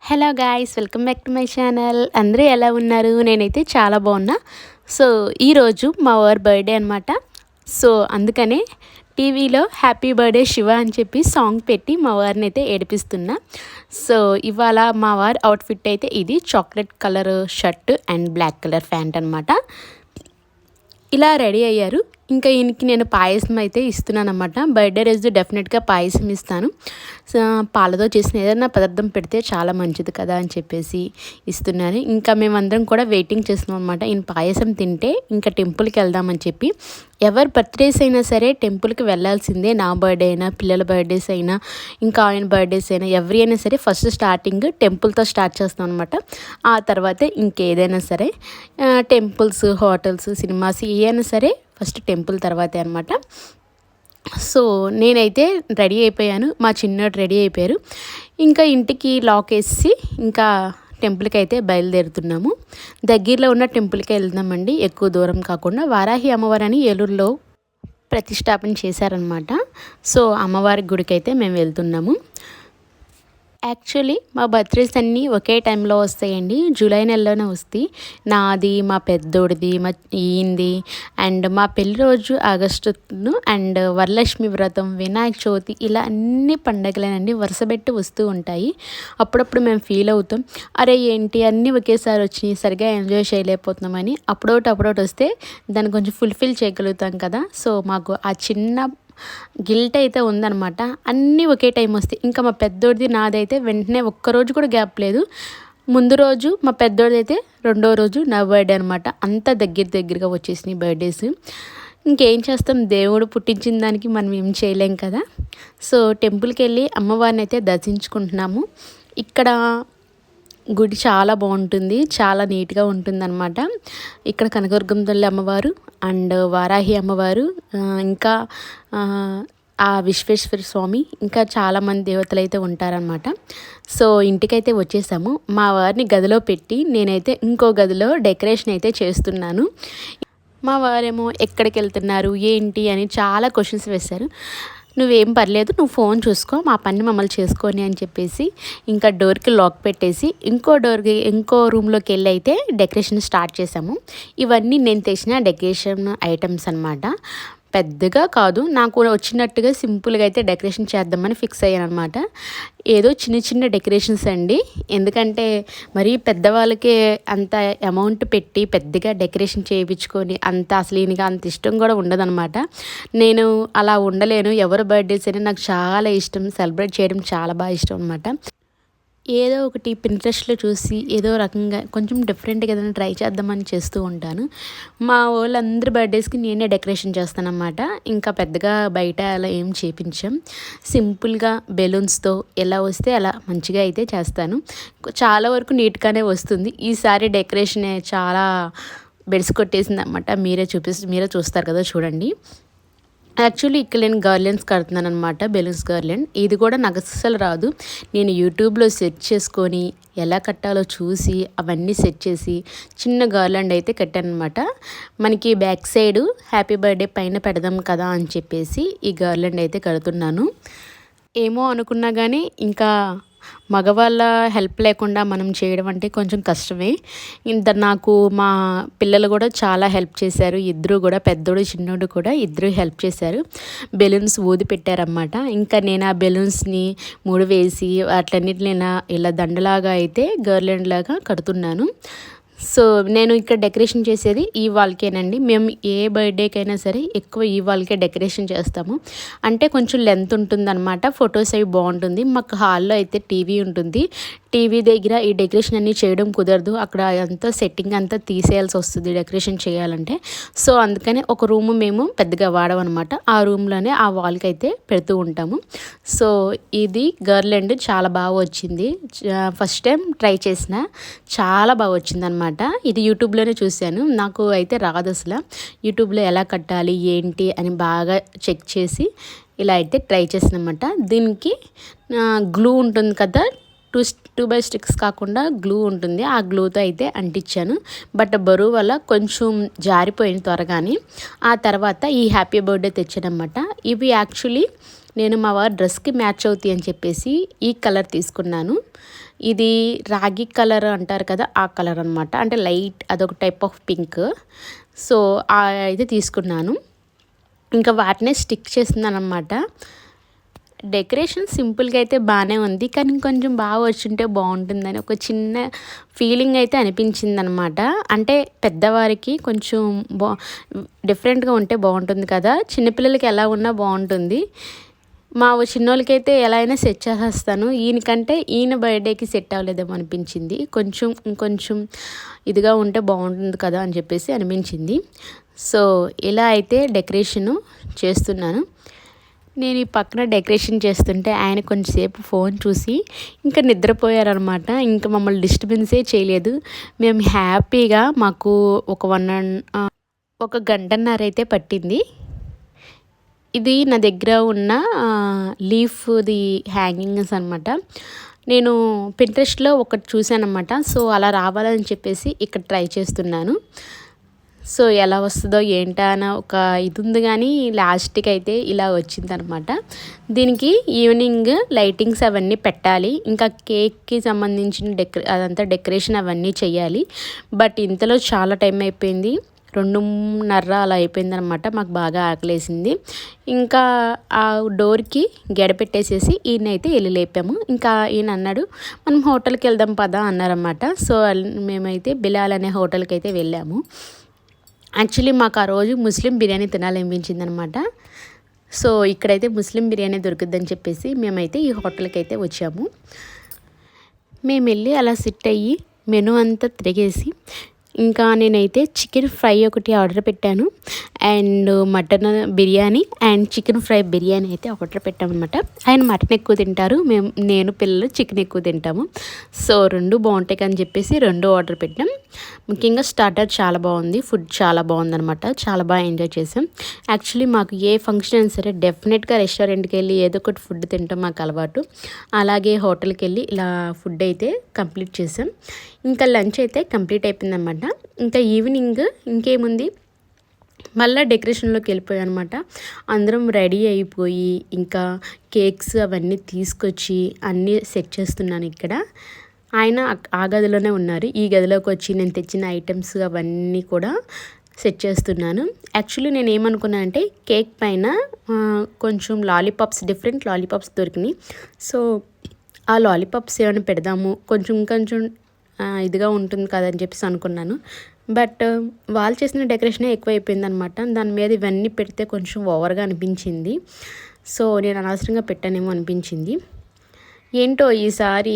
Hello guys, welcome back to my channel. అందరూ ఎలా ఉన్నారు? నేనైతే చాలా బాగున్నా. సో ఈరోజు మా వారి బర్త్డే అనమాట. సో అందుకనే టీవీలో హ్యాపీ బర్త్డే శివ అని చెప్పి సాంగ్ పెట్టి మా వారిని అయితే ఏడిపిస్తున్నా. సో ఇవాళ మా వారి అవుట్ఫిట్ అయితే ఇది chocolate colour shirt and black colour pant అనమాట. ఇలా రెడీ అయ్యారు. ఇంకా ఈయనకి నేను పాయసం అయితే ఇస్తున్నాను అనమాట. బర్త్డే రోజు డెఫినెట్గా పాయసం ఇస్తాను. పాలతో చేసిన ఏదైనా పదార్థం పెడితే చాలా మంచిది కదా అని చెప్పేసి ఇస్తున్నాను. ఇంకా మేమందరం కూడా వెయిటింగ్ చేస్తున్నాం అనమాట. ఈయన పాయసం తింటే ఇంకా టెంపుల్కి వెళ్దామని చెప్పి. ఎవరి బర్త్డేస్ అయినా సరే టెంపుల్కి వెళ్ళాల్సిందే. నా బర్త్డే అయినా, పిల్లల బర్త్డేస్ అయినా, ఇంకా ఆయన బర్త్డేస్ అయినా, ఎవరి అయినా సరే ఫస్ట్ స్టార్టింగ్ టెంపుల్తో స్టార్ట్ చేస్తాం అనమాట. ఆ తర్వాత ఇంకేదైనా సరే టెంపుల్స్, హోటల్స్, సినిమాస్ ఏమైనా సరే ఫస్ట్ టెంపుల్ తర్వాతే అనమాట. సో నేనైతే రెడీ అయిపోయాను, మా చిన్నోడు రెడీ అయిపోయారు. ఇంకా ఇంటికి లాక్ వేసి ఇంకా టెంపుల్కి అయితే బయలుదేరుతున్నాము. దగ్గరలో ఉన్న టెంపుల్కి వెళ్దామండి, ఎక్కువ దూరం కాకుండా. వారాహి అమ్మవారిని ఏలూరులో ప్రతిష్టాపన చేశారనమాట. సో అమ్మవారి గుడికి అయితే మేము వెళ్తున్నాము. యాక్చువల్లీ మా బర్త్డేస్ అన్నీ ఒకే టైంలో వస్తాయండి. జూలై నెలలోనే వస్తాయి. నాది, మా పెద్దోడిది, మా ఈయనది, అండ్ మా పెళ్లి రోజు ఆగస్టు, అండ్ వరలక్ష్మి వ్రతం, వినాయక చవితి, ఇలా అన్ని పండగలేనండి వరుసపెట్టి వస్తూ ఉంటాయి. అప్పుడప్పుడు మేము ఫీల్ అవుతాం, అరే ఏంటి అన్నీ ఒకేసారి వచ్చినాయి, సరిగా ఎంజాయ్ చేయలేకపోతున్నామని. అప్పుడోటి వస్తే దాన్ని కొంచెం ఫుల్ఫిల్ చేయగలుగుతాం కదా. సో మాకు ఆ చిన్న గిల్ట్ అయితే ఉందన్నమాట. అన్నీ ఒకే టైం వస్తాయి. ఇంకా మా పెద్దోడిది, నాదైతే వెంటనే ఒక్కరోజు కూడా గ్యాప్ లేదు. ముందు రోజు మా పెద్దోడిది అయితే, రెండో రోజు నా బర్త్డే అనమాట. అంతా దగ్గరగా వచ్చేసినాయి బర్త్డేస్. ఇంకేం చేస్తాం, దేవుడు పుట్టించిన దానికి మనం ఏం చేయలేం కదా. సో టెంపుల్కి వెళ్ళి అమ్మవారిని అయితే దర్శించుకుంటున్నాము. ఇక్కడ గుడి చాలా బాగుంటుంది, చాలా నీట్గా ఉంటుంది అనమాట. ఇక్కడ కనకదుర్గం తల్లి అమ్మవారు అండ్ వారాహి అమ్మవారు, ఇంకా ఆ విశ్వేశ్వర స్వామి, ఇంకా చాలామంది దేవతలు అయితే ఉంటారనమాట. సో ఇంటికైతే వచ్చేసాము. మా వారిని గదిలో పెట్టి నేనైతే ఇంకో గదిలో డెకరేషన్ అయితే చేస్తున్నాను. మా వారేమో ఎక్కడికి వెళ్తున్నారు ఏంటి అని చాలా క్వశ్చన్స్ వేశారు. నువ్వేం పర్లేదు, నువ్వు ఫోన్ చూసుకో, మా పని మమ్మల్ని చేసుకొని అని చెప్పేసి ఇంకా డోర్కి లాక్ పెట్టేసి ఇంకో రూమ్లోకి వెళ్ళి అయితే డెకరేషన్ స్టార్ట్ చేసాము. ఇవన్నీ నేను తెచ్చిన డెకరేషన్ ఐటమ్స్ అనమాట. పెద్దగా కాదు, నాకు వచ్చినట్టుగా సింపుల్గా అయితే డెకరేషన్ చేద్దామని ఫిక్స్ అయ్యాను అనమాట. ఏదో చిన్న డెకరేషన్స్ అండి. ఎందుకంటే మరీ పెద్దవాళ్ళకే అంత అమౌంట్ పెట్టి పెద్దగా డెకరేషన్ చేయించుకొని అసలు ఈయనకి అంత ఇష్టం కూడా ఉండదన్నమాట. నేను అలా ఉండలేను. ఎవరి బర్త్డేస్ అయినా నాకు చాలా ఇష్టం, సెలబ్రేట్ చేయడం చాలా బాగా ఇష్టం అనమాట. ఏదో ఒకటి పింట్రెస్ట్లో చూసి ఏదో రకంగా కొంచెం డిఫరెంట్గా ఏదైనా ట్రై చేద్దామని చేస్తూ ఉంటాను. మా వాళ్ళందరి బర్త్డేస్కి నేనే డెకరేషన్ చేస్తానన్నమాట. ఇంకా పెద్దగా బయట అలా ఏం చేయించాం. సింపుల్గా బెలూన్స్తో ఎలా వస్తే అలా మంచిగా అయితే చేస్తాను. చాలా వరకు నీట్గానే వస్తుంది. ఈసారి డెకరేషన్ చాలా బెడిసి కొట్టేసింది అనమాట. మీరే చూస్తారు కదా, చూడండి. యాక్చువల్లీ ఇక్కడ నేను గార్లెండ్స్ కడుతున్నాను అనమాట, బెలూన్స్ గార్లెండ్. ఇది కూడా నాకు అస్సలు రాదు. నేను యూట్యూబ్లో సెర్చ్ చేసుకొని ఎలా కట్టాలో చూసి అవన్నీ సెట్ చేసి చిన్న గార్లెండ్ అయితే కట్టాను అనమాట. మనకి బ్యాక్ సైడ్ హ్యాపీ బర్త్డే పైన పెడదాం కదా అని చెప్పేసి ఈ గార్లెండ్ అయితే కడుతున్నాను. ఏమో అనుకున్నా కానీ ఇంకా మగవాళ్ళ హెల్ప్ లేకుండా మనం చేయడం అంటే కొంచెం కష్టమే. నాకు మా పిల్లలు కూడా చాలా హెల్ప్ చేశారు. ఇద్దరు కూడా, పెద్దోడు చిన్నోడు కూడా ఇద్దరు హెల్ప్ చేశారు. బెలూన్స్ ఊది పెట్టారన్నమాట. ఇంకా నేను ఆ బెలూన్స్ని ముడి వేసి వాటిలన్నిటిని ఇలా దండలాగా అయితే గర్లెండ్ లాగా కడుతున్నాను. సో నేను ఇక్కడ డెకరేషన్ చేసేది ఈ వాల్కేనండి. మేము ఏ బర్త్డేకైనా సరే ఎక్కువ ఈ వాల్కే డెకరేషన్ చేస్తాము. అంటే కొంచెం లెంత్ ఉంటుందన్నమాట, ఫొటోస్ అవి బాగుంటుంది. మాకు హాల్లో అయితే టీవీ ఉంటుంది. టీవీ దగ్గర ఈ డెకరేషన్ అన్నీ చేయడం కుదరదు. అక్కడ అంతా సెట్టింగ్ అంతా తీసేయాల్సి వస్తుంది డెకరేషన్ చేయాలంటే. సో అందుకని ఒక రూము మేము పెద్దగా వాడమన్నమాట. ఆ రూమ్లోనే ఆ వాల్కి అయితే పెడుతూ ఉంటాము. సో ఇది గర్లెండ్ చాలా బాగా వచ్చింది. ఫస్ట్ టైం ట్రై చేసిన, చాలా బాగా వచ్చింది అనమాట. ఇది యూట్యూబ్లోనే చూశాను. నాకు అయితే రాదు అసలు. యూట్యూబ్లో ఎలా కట్టాలి ఏంటి అని బాగా చెక్ చేసి ఇలా అయితే ట్రై చేసినమాట. దీనికి గ్లూ ఉంటుంది కదా, 2x స్టిక్స్ కాకుండా గ్లూ ఉంటుంది. ఆ గ్లూతో అయితే అంటించాను. బట్ బరువు వల్ల కొంచెం జారిపోయింది త్వరగానే. ఆ తర్వాత ఈ హ్యాపీ బర్త్డే తెచ్చానమాట. ఇవి యాక్చువల్లీ నేను మా వారి డ్రెస్కి మ్యాచ్ అవుతాయి అని చెప్పేసి ఈ కలర్ తీసుకున్నాను. ఇది రాగి కలర్ అంటారు కదా, ఆ కలర్ అనమాట. అంటే లైట్ అదొక టైప్ ఆఫ్ పింక్. సో అయితే తీసుకున్నాను. ఇంకా వాటినే స్టిక్ చేస్తున్నాను అనమాట. డెకరేషన్ సింపుల్గా అయితే బాగానే ఉంది, కానీ కొంచెం బాగా వచ్చుంటే బాగుంటుందని ఒక చిన్న ఫీలింగ్ అయితే అనిపించింది అనమాట. అంటే పెద్దవారికి కొంచెం డిఫరెంట్గా ఉంటే బాగుంటుంది కదా, చిన్నపిల్లలకి ఎలా ఉన్నా బాగుంటుంది. మా చిన్నోళ్ళకైతే ఎలా అయినా సెట్ చేసేస్తాను. ఈయన బర్త్డేకి సెట్ అవ్వలేదేమో అనిపించింది. ఇంకొంచెం ఇదిగా ఉంటే బాగుంటుంది కదా అని చెప్పేసి అనిపించింది. సో ఇలా అయితే డెకరేషను చేస్తున్నాను. నేను ఈ పక్కన డెకరేషన్ చేస్తుంటే ఆయన కొంచెంసేపు ఫోన్ చూసి ఇంకా నిద్రపోయారనమాట. ఇంకా మమ్మల్ని డిస్టర్బెన్సే చేయలేదు. మేము హ్యాపీగా మాకు ఒక గంటన్నర అయితే పట్టింది. ఇది నా దగ్గర ఉన్న లీఫ్ది హ్యాంగింగ్స్ అనమాట. నేను పింట్రెస్ట్లో ఒకటి చూశాను అనమాట. సో అలా రావాలని చెప్పేసి ఇక్కడ ట్రై చేస్తున్నాను. సో ఎలా వస్తుందో ఏంటా అని ఒక ఇది ఉంది, కానీ లాస్ట్కి అయితే ఇలా వచ్చిందనమాట. దీనికి ఈవినింగ్ లైటింగ్స్ అవన్నీ పెట్టాలి, ఇంకా కేక్కి సంబంధించిన అదంతా డెకరేషన్ అవన్నీ చేయాలి. బట్ ఇంతలో చాలా టైం అయిపోయింది, 2:30 అలా అయిపోయిందనమాట. మాకు బాగా ఆకలేసింది. ఇంకా ఆ డోర్కి గెడపెట్టేసేసి ఈయనైతే వెళ్ళి లేపాము. ఇంకా ఈయన అన్నాడు, మనం హోటల్కి వెళ్దాం పదా అన్నారన్నమాట. సో మేమైతే బిలాల్ అనే హోటల్కి అయితే వెళ్ళాము. యాక్చువల్లీ మాకు ఆ రోజు ముస్లిం బిర్యానీ తినాలనిపించింది అనమాట. సో ఇక్కడైతే ముస్లిం బిర్యానీ దొరుకుద్దని చెప్పేసి మేమైతే ఈ హోటల్కి అయితే వచ్చాము. మేము వెళ్ళి అలా సిట్ అయ్యి మెనూ అంతా తిరిగేసి ఇంకా నేనైతే చికెన్ ఫ్రై ఒకటి ఆర్డర్ పెట్టాను, and mutton biryani and chicken fry biryani అయితే ఆర్డర్ పెట్టామన్నమాట. ఆయన మటన్ ఎక్కువ తింటారు, నేను పిల్లలు చికెన్ ఎక్కువ తింటాము. సో 2 బాగుంటాయి అని చెప్పేసి 2 ఆర్డర్ పెట్టాం. ముఖ్యంగా స్టార్టర్ చాలా బాగుంది, ఫుడ్ చాలా బాగుందనమాట. చాలా బాగా ఎంజాయ్ చేసాం. యాక్చువల్లీ మాకు ఏ ఫంక్షన్ అయినా సరే డెఫినెట్గా రెస్టారెంట్కి వెళ్ళి ఏదో ఒకటి ఫుడ్ తింటాం మాకు అలవాటు. అలాగే హోటల్కి వెళ్ళి ఇలా ఫుడ్ అయితే కంప్లీట్ చేసాం. ఇంకా లంచ్ అయితే కంప్లీట్ అయిపోయిందనమాట. ఇంకా ఈవినింగ్ ఇంకేముంది, మళ్ళీ డెకరేషన్లోకి వెళ్ళిపోయాం అనమాట. అందరం రెడీ అయిపోయి ఇంకా కేక్స్ అవన్నీ తీసుకొచ్చి అన్నీ సెట్ చేస్తున్నాను. ఇక్కడ ఆయన ఆ గదిలోనే ఉన్నారు. ఈ గదిలోకి వచ్చి నేను తెచ్చిన ఐటమ్స్ అవన్నీ కూడా సెట్ చేస్తున్నాను. యాక్చువల్లీ నేను ఏమనుకున్నాను అంటే కేక్ పైన కొంచెం లాలీపాప్స్, డిఫరెంట్ లాలీపాప్స్ దొరికినాయి. సో ఆ లాలీపాప్స్ ఏమైనా పెడదాము, కొంచెం ఇదిగా ఉంటుంది కదని చెప్పేసి అనుకున్నాను. బట్ వాళ్ళు చేసిన డెకరేషనే ఎక్కువ అయిపోయింది అనమాట. దాని మీద ఇవన్నీ పెడితే కొంచెం ఓవర్గా అనిపించింది. సో నేను అనవసరంగా పెట్టానేమో అనిపించింది. ఏంటో ఈసారి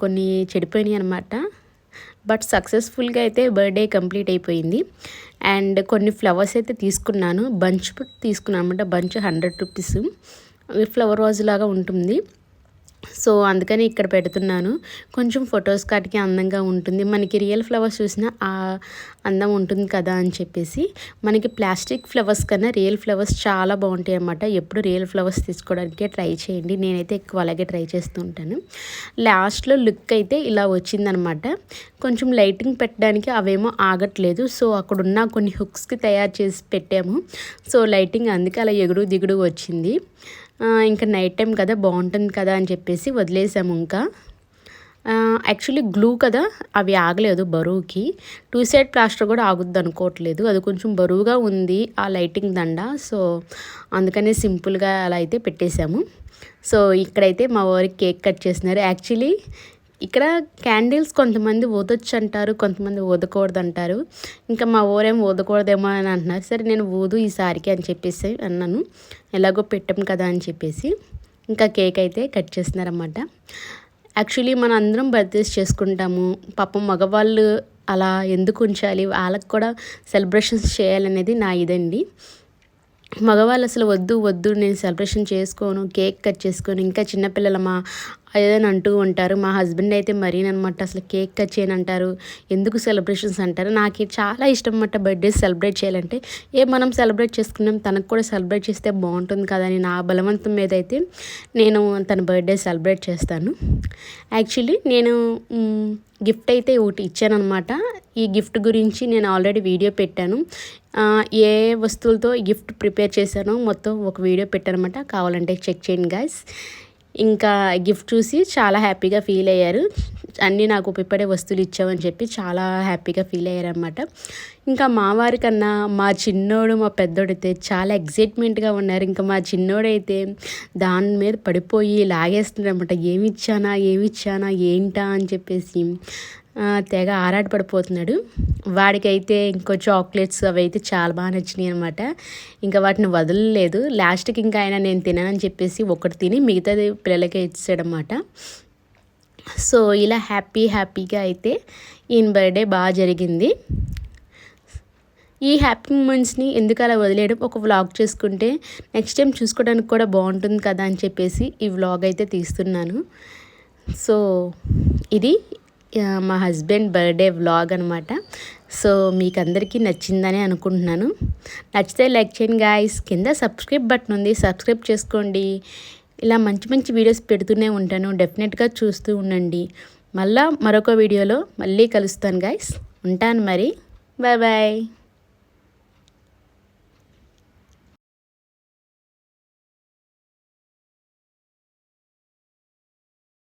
కొన్ని చెడిపోయినాయి అనమాట. బట్ సక్సెస్ఫుల్గా అయితే బర్త్డే కంప్లీట్ అయిపోయింది. అండ్ కొన్ని ఫ్లవర్స్ అయితే తీసుకున్నాను, బంచ్ తీసుకున్నాను అనమాట. బంచ్ 100 రూపీస్, ఫ్లవర్ వాజ్ లాగా ఉంటుంది. సో అందుకని ఇక్కడ పెడుతున్నాను. కొంచెం ఫొటోస్ కాటికి అందంగా ఉంటుంది, మనకి రియల్ ఫ్లవర్స్ చూసినా ఆ అందం ఉంటుంది కదా అని చెప్పేసి. మనకి ప్లాస్టిక్ ఫ్లవర్స్ కన్నా రియల్ ఫ్లవర్స్ చాలా బాగుంటాయి అన్నమాట. ఎప్పుడు రియల్ ఫ్లవర్స్ తీసుకోవడానికే ట్రై చేయండి, నేనైతే ఎక్కువ అలాగే ట్రై చేస్తూ ఉంటాను. లాస్ట్లో లుక్ అయితే ఇలా వచ్చిందనమాట. కొంచెం లైటింగ్ పెట్టడానికి అవేమో ఆగట్లేదు. సో అక్కడున్న కొన్ని హుక్స్కి తయారు చేసి పెట్టాము. సో లైటింగ్ అందుకే అలా ఎగుడు దిగుడు వచ్చింది. ఇంకా నైట్ టైం కదా, బాగుంటుంది కదా అని చెప్పేసి వదిలేసాము. ఇంకా యాక్చువల్లీ గ్లూ కదా, అవి ఆగలేదు బరువుకి. 2 సైడ్ ప్లాస్టర్ కూడా ఆగుద్ది అనుకోవట్లేదు, అది కొంచెం బరువుగా ఉంది ఆ లైటింగ్ దండ. సో అందుకనే సింపుల్గా అలా అయితే పెట్టేశాము. సో ఇక్కడైతే మా వారికి కేక్ కట్ చేస్తున్నారు. యాక్చువల్లీ ఇక్కడ క్యాండిల్స్ కొంతమంది ఊదొచ్చు అంటారు, కొంతమంది ఊదకూడదు అంటారు. ఇంకా మా ఊరేం ఊదకూడదేమో అని అంటున్నారు. సరే నేను ఊదు ఈసారికి అని చెప్పేసి అన్నాను, ఎలాగో పెట్టాం కదా అని చెప్పేసి. ఇంకా కేక్ అయితే కట్ చేస్తున్నారన్నమాట. యాక్చువల్లీ మనం అందరం బర్త్డేస్ చేసుకుంటాము, పాపం మగవాళ్ళు అలా ఎందుకు ఉంచాలి, వాళ్ళకి కూడా సెలబ్రేషన్స్ చేయాలనేది నా ఇదండి. మగవాళ్ళు అసలు వద్దు నేను సెలబ్రేషన్ చేసుకోను, కేక్ కట్ చేసుకొని ఇంకా చిన్నపిల్లలమా అదేదని అంటూ ఉంటారు. మా హస్బెండ్ అయితే మరీననమాట అసలు కేక్ కట్ చేయనంటారు. ఎందుకు సెలబ్రేషన్స్ అంటారు. నాకు చాలా ఇష్టం అన్నమాట బర్త్డేస్ సెలబ్రేట్ చేయాలంటే. మనం సెలబ్రేట్ చేసుకున్నాం తనకు కూడా సెలబ్రేట్ చేస్తే బాగుంటుంది కదా అని నా బలవంతం మీద అయితే నేను తన బర్త్డే సెలబ్రేట్ చేస్తాను. యాక్చువల్లీ నేను గిఫ్ట్ అయితే ఒకటి ఇచ్చానమాట. ఈ గిఫ్ట్ గురించి నేను ఆల్రెడీ వీడియో పెట్టాను. ఏ వస్తువులతో గిఫ్ట్ ప్రిపేర్ చేశానో మొత్తం ఒక వీడియో పెట్టానమాట. కావాలంటే చెక్ చేయండి గైస్. ఇంకా గిఫ్ట్ చూసి చాలా హ్యాపీగా ఫీల్ అయ్యారు. అన్నీ నాకు ఉపయోగపడే వస్తువులు ఇచ్చామని చెప్పి చాలా హ్యాపీగా ఫీల్ అయ్యారనమాట. ఇంకా మా వారి కన్నా మా చిన్నోడు మా పెద్దోడైతే చాలా ఎగ్జైట్మెంట్గా ఉన్నారు. ఇంకా మా చిన్నోడైతే దాని మీద పడిపోయి లాగేస్తున్నాడు అనమాట. ఏమిచ్చానా ఏంటా అని చెప్పేసి తెగ ఆరాటపడిపోతున్నాడు. వాడికైతే ఇంకో చాక్లెట్స్ అవి అయితే చాలా బాగా నచ్చినాయి అనమాట. ఇంకా వాటిని వదలలేదు. లాస్ట్కి ఇంకా ఆయన నేను తిననని చెప్పేసి ఒకటి తిని మిగతాది పిల్లలకే ఇచ్చాడనమాట. సో ఇలా హ్యాపీగా అయితే ఈయన బర్త్డే బాగా జరిగింది. ఈ హ్యాపీ మూమెంట్స్ని ఎందుకు అలా వదిలేయడం, ఒక వ్లాగ్ చేసుకుంటే నెక్స్ట్ టైం చూసుకోవడానికి కూడా బాగుంటుంది కదా అని చెప్పేసి ఈ వ్లాగ్ అయితే తీస్తున్నాను. సో ఇది మా హస్బెండ్ బర్త్డే వ్లాగ్ అనమాట. సో మీకు అందరికీ నచ్చిందని అనుకుంటున్నాను. నచ్చితే లైక్ చేయండి గాయ్స్. కింద సబ్స్క్రైబ్ బటన్ ఉంది, సబ్స్క్రైబ్ చేసుకోండి. ఇలా మంచి వీడియోస్ పెడుతూనే ఉంటాను. డెఫినెట్గా చూస్తూ ఉండండి. మళ్ళీ మరొక వీడియోలో మళ్ళీ కలుస్తాను గాయ్స్. ఉంటాను మరి. బాయ్.